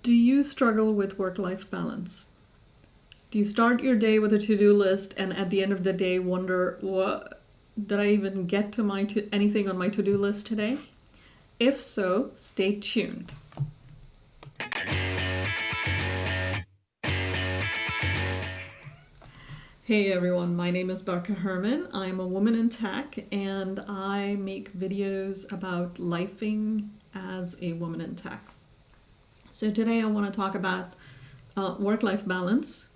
Do you struggle with work-life balance? Do you start your day with a to-do list and at the end of the day wonder, what did I even get to anything on my to-do list today? If so, stay tuned. Hey everyone, my name is Barka Herman. I'm a woman in tech and I make videos about lifing as a woman in tech. So today I want to talk about work-life balance.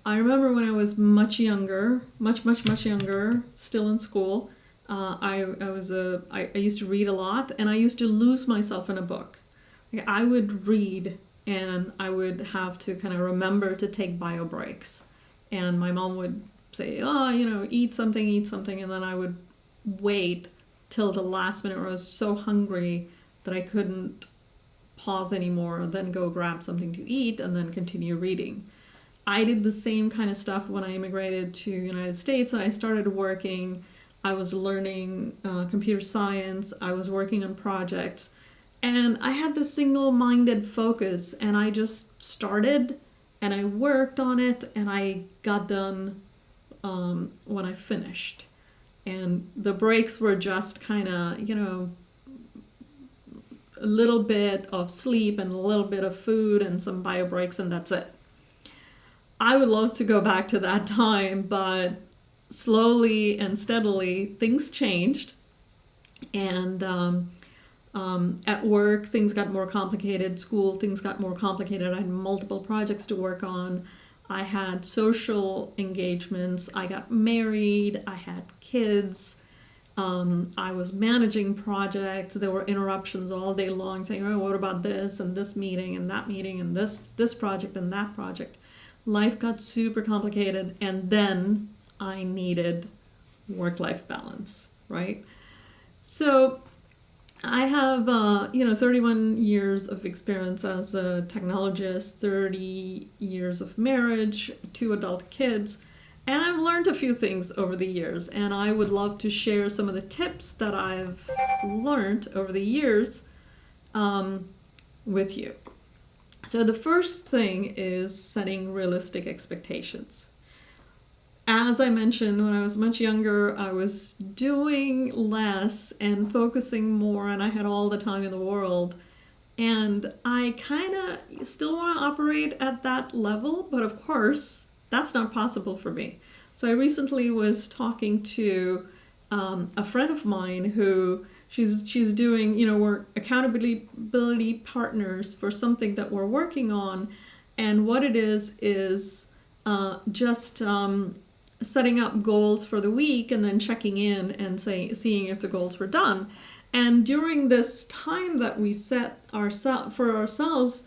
I remember when I was much younger, much younger, still in school, I used to read a lot and I used to lose myself in a book. Like, I would read and I would have to kind of remember to take bio breaks. And my mom would say, eat something. And then I would wait till the last minute where I was so hungry that I couldn't pause anymore, then go grab something to eat and then continue reading. I did the same kind of stuff when I immigrated to the United States and I started working. I was learning computer science. I was working on projects. And I had this single-minded focus and I just started and I worked on it and I got done when I finished. And the breaks were just kind of, a little bit of sleep and a little bit of food and some bio breaks, and that's it. I would love to go back to that time, but slowly and steadily things changed. And at work, things got more complicated. School, things got more complicated. I had multiple projects to work on. I had social engagements. I got married. I had kids. I was managing projects. There were interruptions all day long saying, oh, what about this and this meeting and that meeting and this project and that project. Life got super complicated, and then I needed work-life balance, right? So I have, 31 years of experience as a technologist, 30 years of marriage, 2 adult kids, and I've learned a few things over the years, and I would love to share some of the tips that I've learned over the years with you. So the first thing is setting realistic expectations. As I mentioned, when I was much younger, I was doing less and focusing more, and I had all the time in the world. And I kind of still want to operate at that level, but of course, that's not possible for me. So I recently was talking to a friend of mine who she's doing, we're accountability partners for something that we're working on. And what it is just setting up goals for the week and then checking in and seeing if the goals were done. And during this time that we set for ourselves,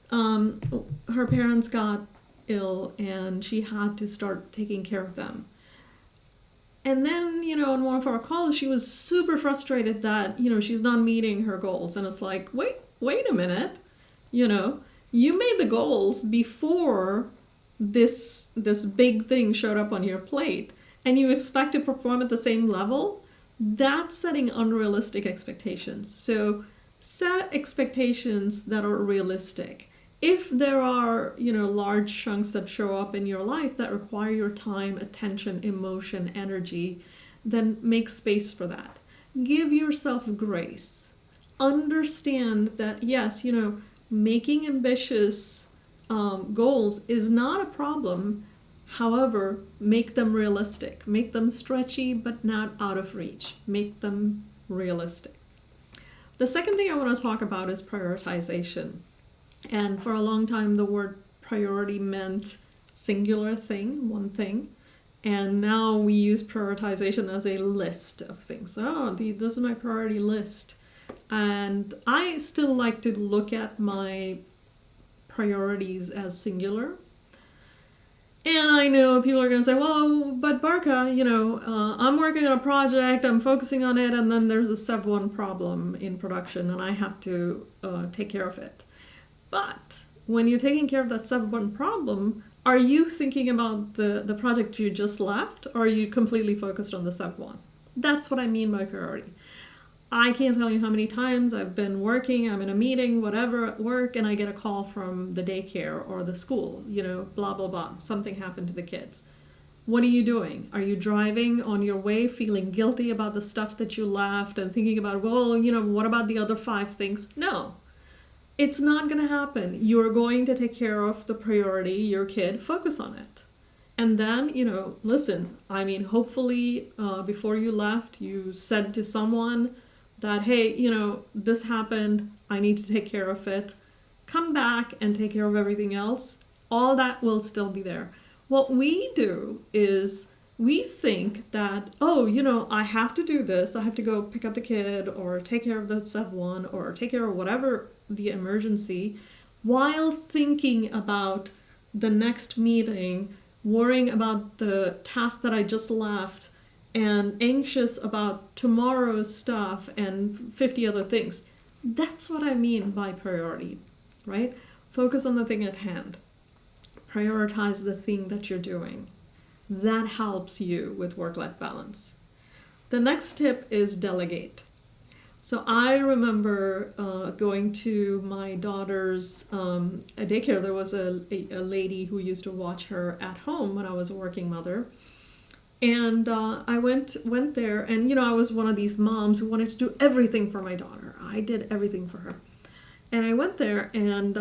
her parents got ill and she had to start taking care of them. And then, in one of our calls, she was super frustrated that, she's not meeting her goals. And it's like, wait a minute, you made the goals before this big thing showed up on your plate and you expect to perform at the same level. That's setting unrealistic expectations. So set expectations that are realistic. If there are, large chunks that show up in your life that require your time, attention, emotion, energy, then make space for that. Give yourself grace. Understand that, yes, making ambitious goals is not a problem. However, make them realistic. Make them stretchy, but not out of reach. Make them realistic. The second thing I want to talk about is prioritization. And for a long time, the word priority meant singular thing, one thing. And now we use prioritization as a list of things. This is my priority list. And I still like to look at my priorities as singular. And I know people are going to say, well, but Barka, I'm working on a project, I'm focusing on it, and then there's a Sev1 problem in production, and I have to take care of it. But when you're taking care of that Sev1 problem, are you thinking about the project you just left, or are you completely focused on the Sev1? That's what I mean by priority. I can't tell you how many times I've been working, I'm in a meeting, whatever, at work, and I get a call from the daycare or the school, blah, blah, blah. Something happened to the kids. What are you doing? Are you driving on your way feeling guilty about the stuff that you left and thinking about, well, what about the other 5 things? No, it's not going to happen. You're going to take care of the priority, your kid, focus on it. And then, listen, hopefully before you left, you said to someone that, hey, this happened, I need to take care of it. Come back and take care of everything else. All that will still be there. What we do is we think that, I have to do this. I have to go pick up the kid or take care of the step one or take care of whatever the emergency, while thinking about the next meeting, worrying about the task that I just left, and anxious about tomorrow's stuff and 50 other things. That's what I mean by priority, right? Focus on the thing at hand. Prioritize the thing that you're doing. That helps you with work-life balance. The next tip is delegate. So I remember going to my daughter's daycare. There was a lady who used to watch her at home when I was a working mother. And I went there, and I was one of these moms who wanted to do everything for my daughter. I did everything for her. And I went there, and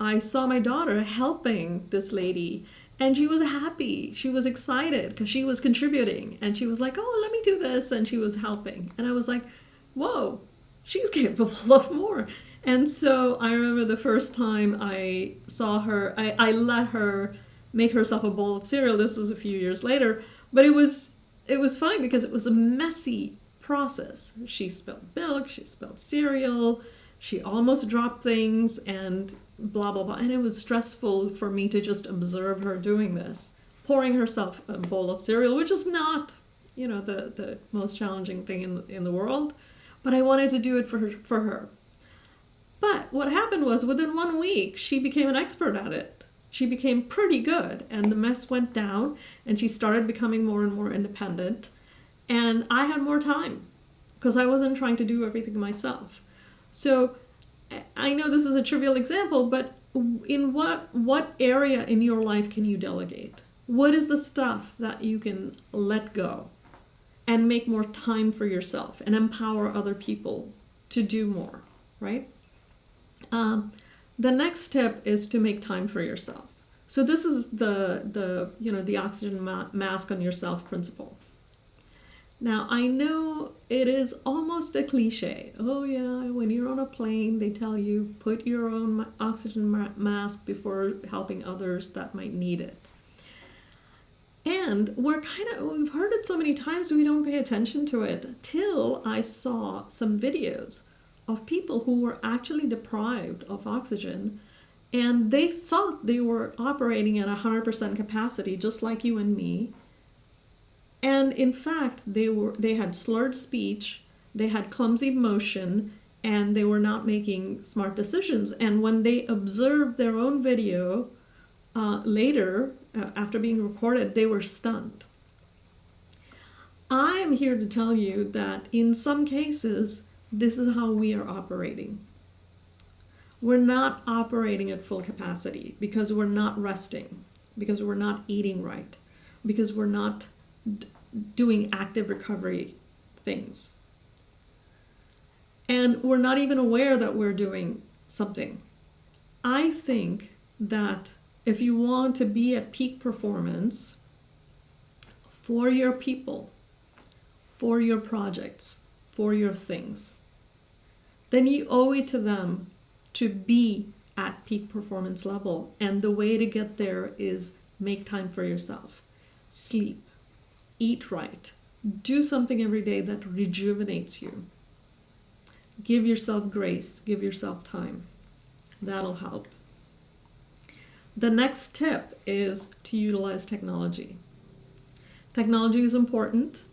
I saw my daughter helping this lady, and she was happy. She was excited because she was contributing, and she was like, oh, let me do this, and she was helping. And I was like, whoa, she's capable of more. And so I remember the first time I saw her, I let her make herself a bowl of cereal. This was a few years later, but it was funny because it was a messy process. She spilled milk, she spilled cereal, she almost dropped things, and blah, blah, blah. And it was stressful for me to just observe her doing this, pouring herself a bowl of cereal, which is not, the most challenging thing in the world. But I wanted to do it for her. But what happened was, within 1 week, she became an expert at it. She became pretty good, and the mess went down, and she started becoming more and more independent. And I had more time because I wasn't trying to do everything myself. So I know this is a trivial example, but in what area in your life can you delegate? What is the stuff that you can let go and make more time for yourself and empower other people to do more, right? The next step is to make time for yourself. So this is the oxygen mask on yourself principle. Now, I know it is almost a cliche. Oh yeah, when you're on a plane, they tell you put your own oxygen mask before helping others that might need it. And we've heard it so many times we don't pay attention to it, till I saw some videos of people who were actually deprived of oxygen, and they thought they were operating at 100% capacity, just like you and me. And in fact, they had slurred speech, they had clumsy motion, and they were not making smart decisions. And when they observed their own video later, after being recorded, they were stunned. I am here to tell you that in some cases, this is how we are operating. We're not operating at full capacity because we're not resting, because we're not eating right, because we're not doing active recovery things. And we're not even aware that we're doing something. I think that if you want to be at peak performance for your people, for your projects, for your things, then you owe it to them to be at peak performance level. And the way to get there is make time for yourself. Sleep, eat right, do something every day that rejuvenates you. Give yourself grace, give yourself time. That'll help. The next tip is to utilize technology. Technology is important.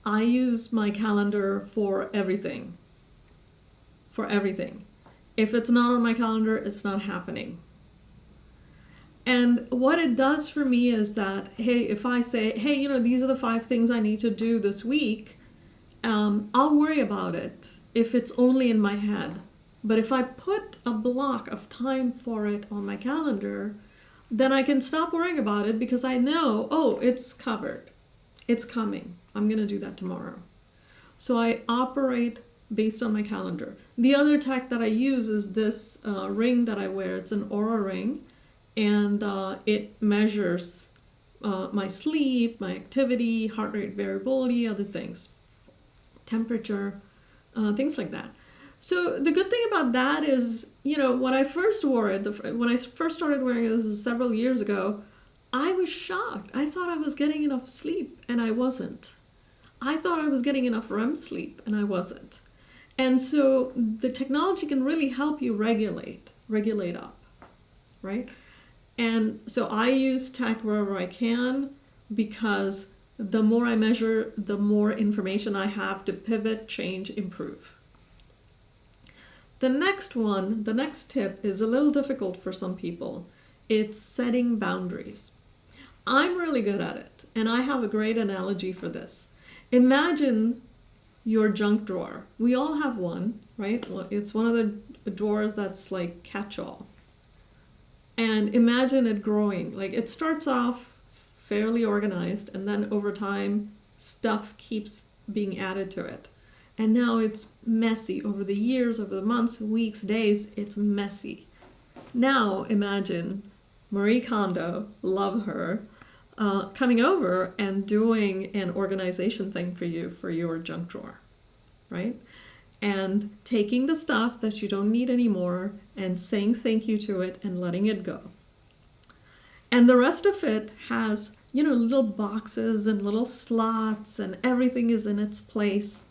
I use my calendar for everything. For everything. If it's not on my calendar, it's not happening. And what it does for me is that, hey, if I say, hey, these are the 5 things I need to do this week, I'll worry about it if it's only in my head. But if I put a block of time for it on my calendar, then I can stop worrying about it because I know, oh, it's covered. It's coming. I'm going to do that tomorrow. So I operate based on my calendar. The other tech that I use is this ring that I wear. It's an Aura ring, and it measures my sleep, my activity, heart rate variability, other things, temperature, things like that. So the good thing about that is, when I first wore it, when I first started wearing it, this was several years ago, I was shocked. I thought I was getting enough sleep, and I wasn't. I thought I was getting enough REM sleep, and I wasn't. And so the technology can really help you regulate up, right? And so I use tech wherever I can, because the more I measure, the more information I have to pivot, change, improve. The next tip is a little difficult for some people. It's setting boundaries. I'm really good at it, and I have a great analogy for this. Imagine your junk drawer. We all have one, right? It's one of the drawers that's like catch-all. And imagine it growing. Like, it starts off fairly organized, and then over time, stuff keeps being added to it. And now it's messy. Over the years, over the months, weeks, days, it's messy. Now imagine Marie Kondo, love her, coming over and doing an organization thing for you for your junk drawer, right? And taking the stuff that you don't need anymore and saying thank you to it and letting it go. And the rest of it has, little boxes and little slots, and everything is in its place.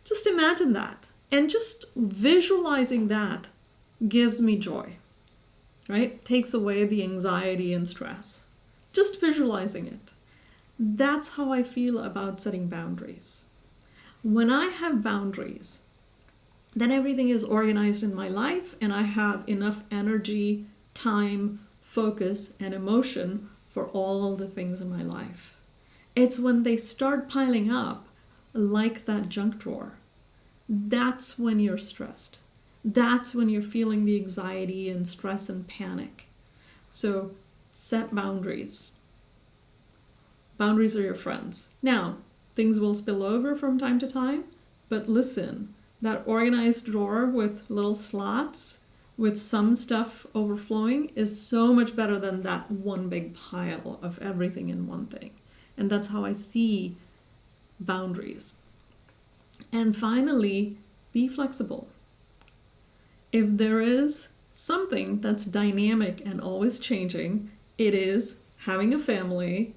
Just imagine that. And just visualizing that gives me joy, right? Takes away the anxiety and stress. Just visualizing it. That's how I feel about setting boundaries. When I have boundaries, then everything is organized in my life, and I have enough energy, time, focus, and emotion for all the things in my life. It's when they start piling up, like that junk drawer, that's when you're stressed. That's when you're feeling the anxiety and stress and panic. So set boundaries. Boundaries are your friends. Now, things will spill over from time to time, but listen, that organized drawer with little slots with some stuff overflowing is so much better than that one big pile of everything in one thing. And that's how I see boundaries. And finally, be flexible. If there is something that's dynamic and always changing, it is having a family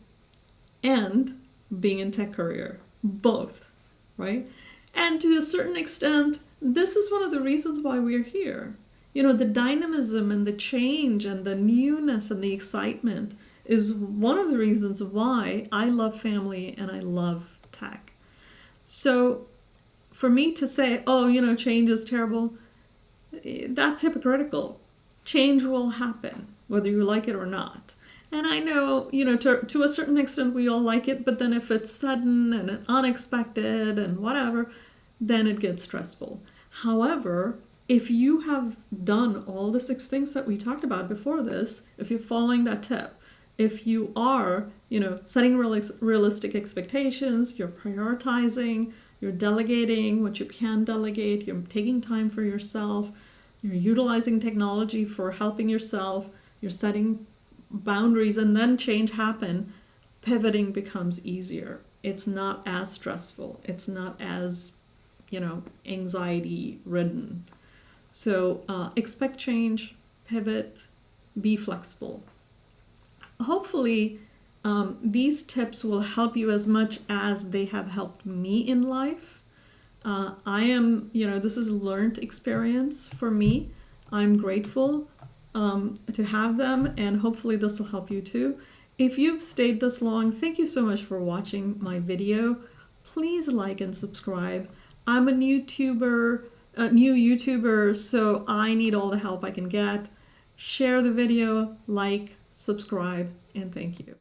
and being in tech career, both, right? And to a certain extent, this is one of the reasons why we're here. The dynamism and the change and the newness and the excitement is one of the reasons why I love family and I love tech. So for me to say, change is terrible, that's hypocritical. Change will happen, whether you like it or not. And I know, to a certain extent we all like it, but then if it's sudden and unexpected and whatever, then it gets stressful. However, if you have done all the 6 things that we talked about before this, if you're following that tip, if you are, setting realistic expectations, you're prioritizing, you're delegating what you can delegate, you're taking time for yourself, you're utilizing technology for helping yourself, you're setting boundaries, and then change happen, pivoting becomes easier. It's not as stressful. It's not as, anxiety ridden. So expect change, pivot, be flexible. Hopefully, these tips will help you as much as they have helped me in life. This is a learned experience for me. I'm grateful to have them, and hopefully this will help you too. If you've stayed this long, thank you so much for watching my video. Please like and subscribe. I'm a new YouTuber, so I need all the help I can get. Share the video, like, subscribe, and thank you.